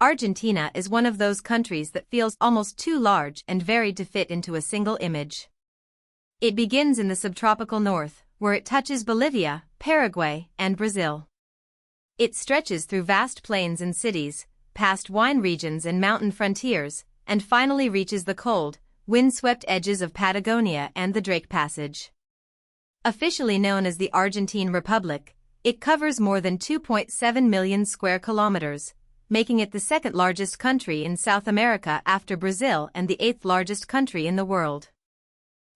Argentina is one of those countries that feels almost too large and varied to fit into a single image. It begins in the subtropical north, where it touches Bolivia, Paraguay, and Brazil. It stretches through vast plains and cities, past wine regions and mountain frontiers, and finally reaches the cold, wind-swept edges of Patagonia and the Drake Passage. Officially known as the Argentine Republic, it covers more than 2.7 million square kilometers, making it the second largest country in South America after Brazil and the eighth largest country in the world.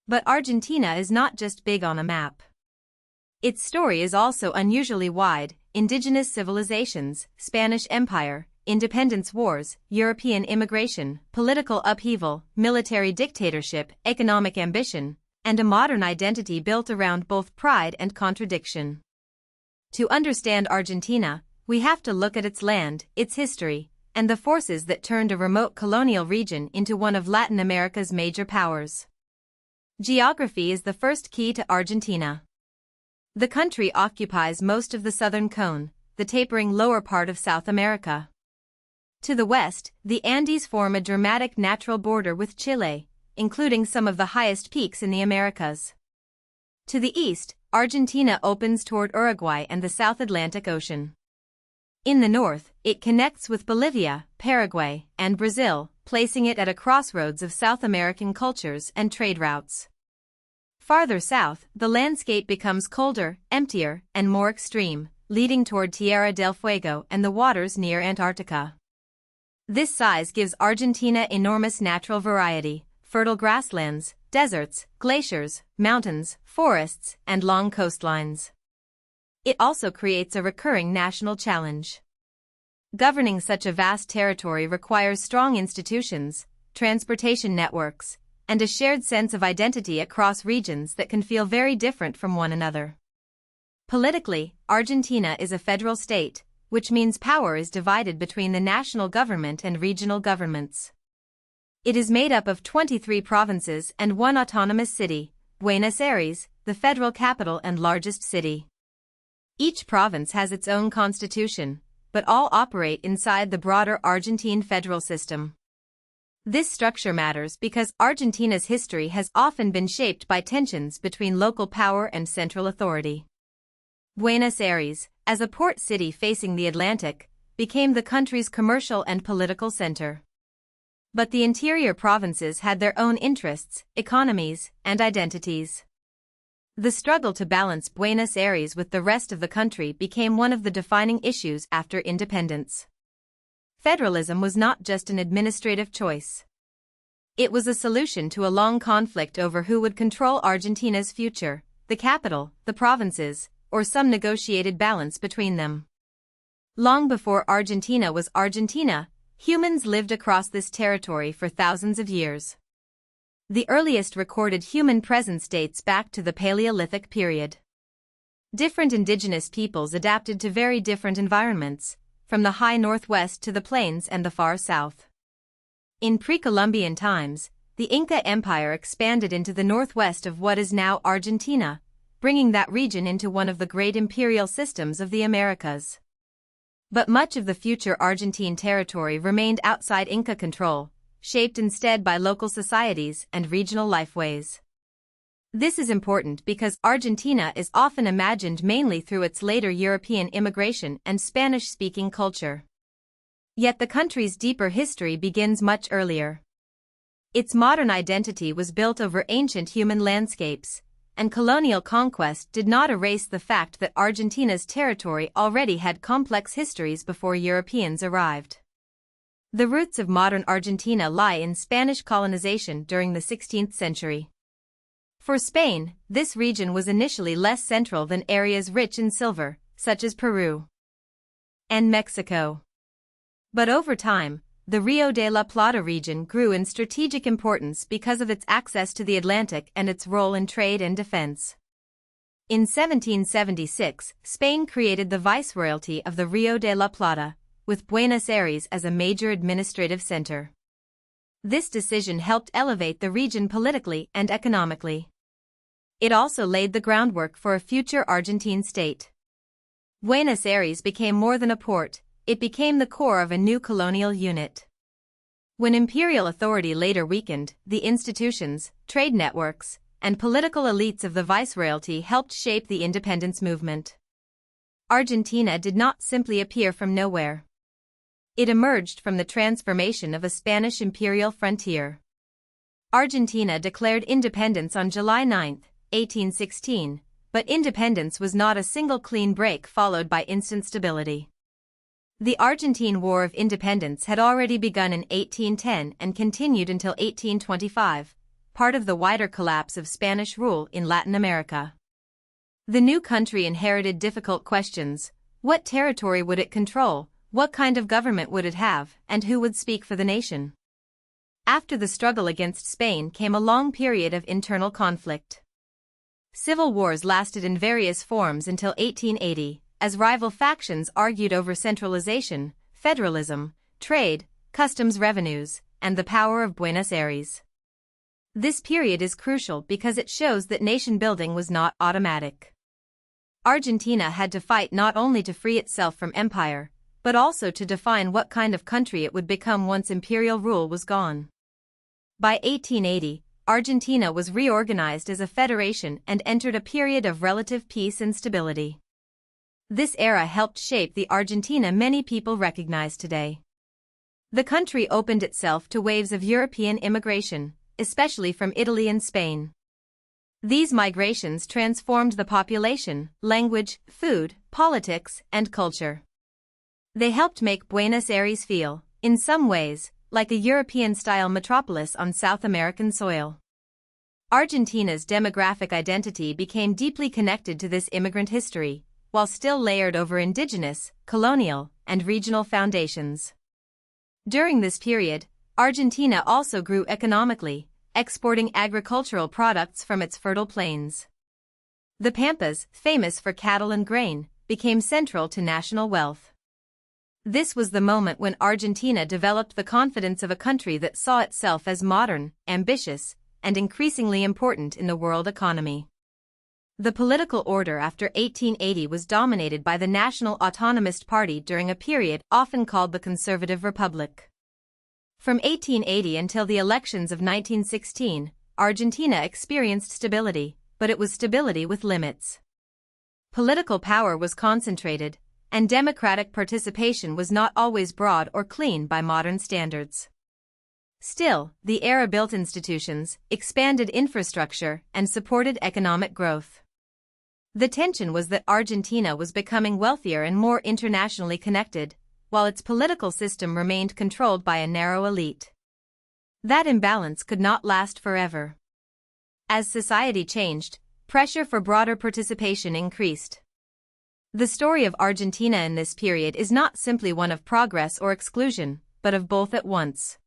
But Argentina is not just big on a map. Its story is also unusually wide: indigenous civilizations, Spanish Empire, independence wars, European immigration, political upheaval, military dictatorship, economic ambition, and a modern identity built around both pride and contradiction. To understand Argentina, we have to look at its land, its history, and the forces that turned a remote colonial region into one of Latin America's major powers. Geography is the first key to Argentina. The country occupies most of the southern cone, the tapering lower part of South America. To the west, the Andes form a dramatic natural border with Chile, including some of the highest peaks in the Americas. To the east, Argentina opens toward Uruguay and the South Atlantic Ocean. In the north, it connects with Bolivia, Paraguay, and Brazil, placing it at a crossroads of South American cultures and trade routes. Farther south, the landscape becomes colder, emptier, and more extreme, leading toward Tierra del Fuego and the waters near Antarctica. This size gives Argentina enormous natural variety: fertile grasslands, deserts, glaciers, mountains, forests, and long coastlines. It also creates a recurring national challenge. Governing such a vast territory requires strong institutions, transportation networks, and a shared sense of identity across regions that can feel very different from one another. Politically, Argentina is a federal state, which means power is divided between the national government and regional governments. It is made up of 23 provinces and one autonomous city, Buenos Aires, the federal capital and largest city. Each province has its own constitution, but all operate inside the broader Argentine federal system. This structure matters because Argentina's history has often been shaped by tensions between local power and central authority. Buenos Aires, as a port city facing the Atlantic, became the country's commercial and political center. But the interior provinces had their own interests, economies, and identities. The struggle to balance Buenos Aires with the rest of the country became one of the defining issues after independence. Federalism was not just an administrative choice. It was a solution to a long conflict over who would control Argentina's future: the capital, the provinces, or some negotiated balance between them. Long before Argentina was Argentina, humans lived across this territory for thousands of years. The earliest recorded human presence dates back to the Paleolithic period. Different indigenous peoples adapted to very different environments, from the high northwest to the plains and the far south. In pre-Columbian times, the Inca Empire expanded into the northwest of what is now Argentina, bringing that region into one of the great imperial systems of the Americas. But much of the future Argentine territory remained outside Inca control, shaped instead by local societies and regional lifeways. This is important because Argentina is often imagined mainly through its later European immigration and Spanish-speaking culture. Yet the country's deeper history begins much earlier. Its modern identity was built over ancient human landscapes, and colonial conquest did not erase the fact that Argentina's territory already had complex histories before Europeans arrived. The roots of modern Argentina lie in Spanish colonization during the 16th century. For Spain, this region was initially less central than areas rich in silver, such as Peru and Mexico. But over time, the Rio de la Plata region grew in strategic importance because of its access to the Atlantic and its role in trade and defense. In 1776, Spain created the Viceroyalty of the Rio de la Plata, with Buenos Aires as a major administrative center. This decision helped elevate the region politically and economically. It also laid the groundwork for a future Argentine state. Buenos Aires became more than a port, it became the core of a new colonial unit. When imperial authority later weakened, the institutions, trade networks, and political elites of the viceroyalty helped shape the independence movement. Argentina did not simply appear from nowhere. It emerged from the transformation of a Spanish imperial frontier. Argentina declared independence on July 9, 1816, but independence was not a single clean break followed by instant stability. The Argentine War of Independence had already begun in 1810 and continued until 1825, part of the wider collapse of Spanish rule in Latin America. The new country inherited difficult questions: what territory would it control, what kind of government would it have, and who would speak for the nation? After the struggle against Spain came a long period of internal conflict. Civil wars lasted in various forms until 1880, as rival factions argued over centralization, federalism, trade, customs revenues, and the power of Buenos Aires. This period is crucial because it shows that nation-building was not automatic. Argentina had to fight not only to free itself from empire, but also to define what kind of country it would become once imperial rule was gone. By 1880, Argentina was reorganized as a federation and entered a period of relative peace and stability. This era helped shape the Argentina many people recognize today. The country opened itself to waves of European immigration, especially from Italy and Spain. These migrations transformed the population, language, food, politics, and culture. They helped make Buenos Aires feel, in some ways, like a European-style metropolis on South American soil. Argentina's demographic identity became deeply connected to this immigrant history, while still layered over indigenous, colonial, and regional foundations. During this period, Argentina also grew economically, exporting agricultural products from its fertile plains. The Pampas, famous for cattle and grain, became central to national wealth. This was the moment when Argentina developed the confidence of a country that saw itself as modern, ambitious, and increasingly important in the world economy. The political order after 1880 was dominated by the National Autonomist Party during a period often called the Conservative Republic. From 1880 until the elections of 1916, Argentina experienced stability, but it was stability with limits. Political power was concentrated, and democratic participation was not always broad or clean by modern standards. Still, the era built institutions, expanded infrastructure, and supported economic growth. The tension was that Argentina was becoming wealthier and more internationally connected, while its political system remained controlled by a narrow elite. That imbalance could not last forever. As society changed, pressure for broader participation increased. The story of Argentina in this period is not simply one of progress or exclusion, but of both at once.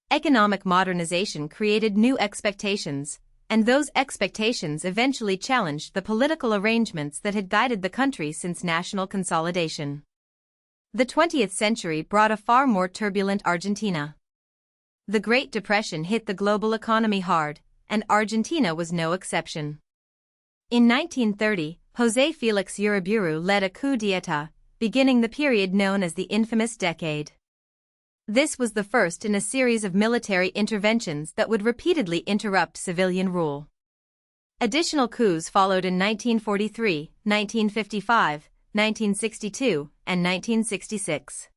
Economic modernization created new expectations, and those expectations eventually challenged the political arrangements that had guided the country since national consolidation. The 20th century brought a far more turbulent Argentina. The Great Depression hit the global economy hard, and Argentina was no exception. In 1930, José Félix Uriburu led a coup d'état, beginning the period known as the infamous Decade. This was the first in a series of military interventions that would repeatedly interrupt civilian rule. Additional coups followed in 1943, 1955, 1962, and 1966.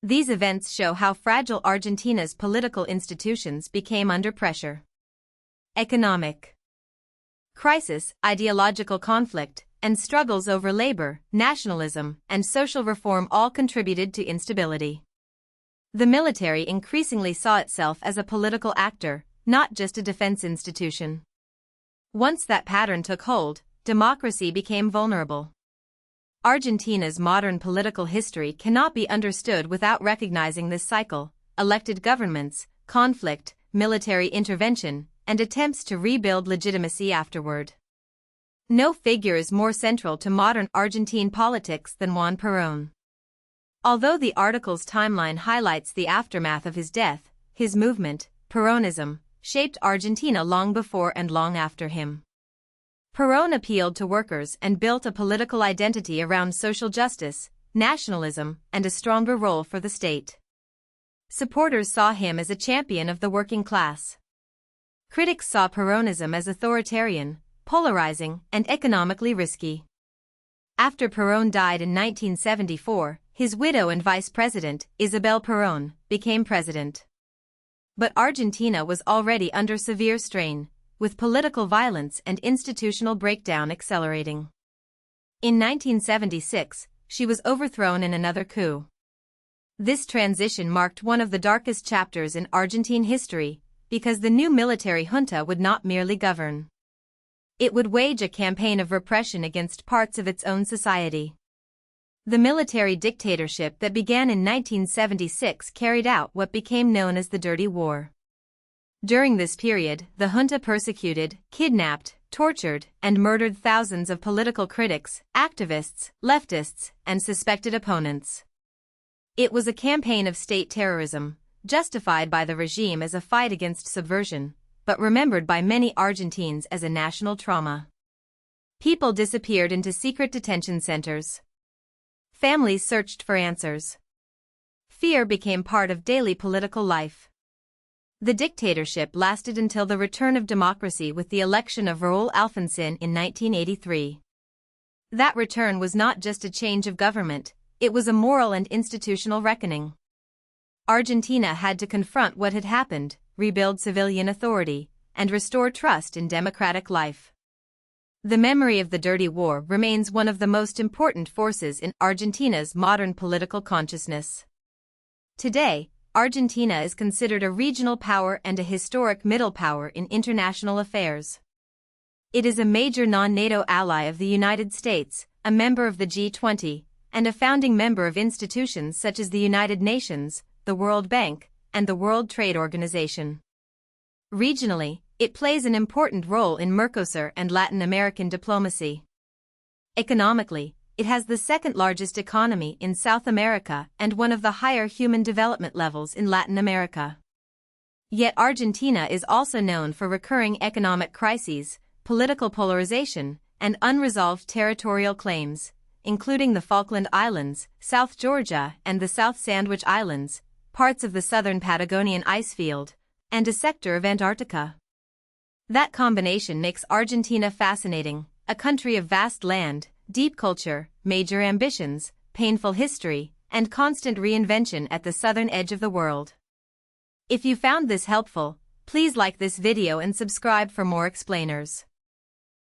These events show how fragile Argentina's political institutions became under pressure. Economic crisis, ideological conflict, and struggles over labor, nationalism, and social reform all contributed to instability. The military increasingly saw itself as a political actor, not just a defense institution. Once that pattern took hold, democracy became vulnerable. Argentina's modern political history cannot be understood without recognizing this cycle: elected governments, conflict, military intervention, and attempts to rebuild legitimacy afterward. No figure is more central to modern Argentine politics than Juan Perón. Although the article's timeline highlights the aftermath of his death, his movement, Peronism, shaped Argentina long before and long after him. Perón appealed to workers and built a political identity around social justice, nationalism, and a stronger role for the state. Supporters saw him as a champion of the working class. Critics saw Peronism as authoritarian, polarizing, and economically risky. After Perón died in 1974, his widow and vice president, Isabel Perón, became president. But Argentina was already under severe strain, with political violence and institutional breakdown accelerating. In 1976, she was overthrown in another coup. This transition marked one of the darkest chapters in Argentine history, because the new military junta would not merely govern. It would wage a campaign of repression against parts of its own society. The military dictatorship that began in 1976 carried out what became known as the Dirty War. During this period, the junta persecuted, kidnapped, tortured, and murdered thousands of political critics, activists, leftists, and suspected opponents. It was a campaign of state terrorism, justified by the regime as a fight against subversion, but remembered by many Argentines as a national trauma. People disappeared into secret detention centers. Families searched for answers. Fear became part of daily political life. The dictatorship lasted until the return of democracy with the election of Raúl Alfonsín in 1983. That return was not just a change of government, it was a moral and institutional reckoning. Argentina had to confront what had happened, rebuild civilian authority, and restore trust in democratic life. The memory of the Dirty War remains one of the most important forces in Argentina's modern political consciousness. Today, Argentina is considered a regional power and a historic middle power in international affairs. It is a major non-NATO ally of the United States, a member of the G20, and a founding member of institutions such as the United Nations, the World Bank, and the World Trade Organization. Regionally, it plays an important role in Mercosur and Latin American diplomacy. Economically, it has the second-largest economy in South America and one of the higher human development levels in Latin America. Yet Argentina is also known for recurring economic crises, political polarization, and unresolved territorial claims, including the Falkland Islands, South Georgia and the South Sandwich Islands, parts of the southern Patagonian icefield, and a sector of Antarctica. That combination makes Argentina fascinating, a country of vast land, deep culture, major ambitions, painful history, and constant reinvention at the southern edge of the world. If you found this helpful, please like this video and subscribe for more explainers.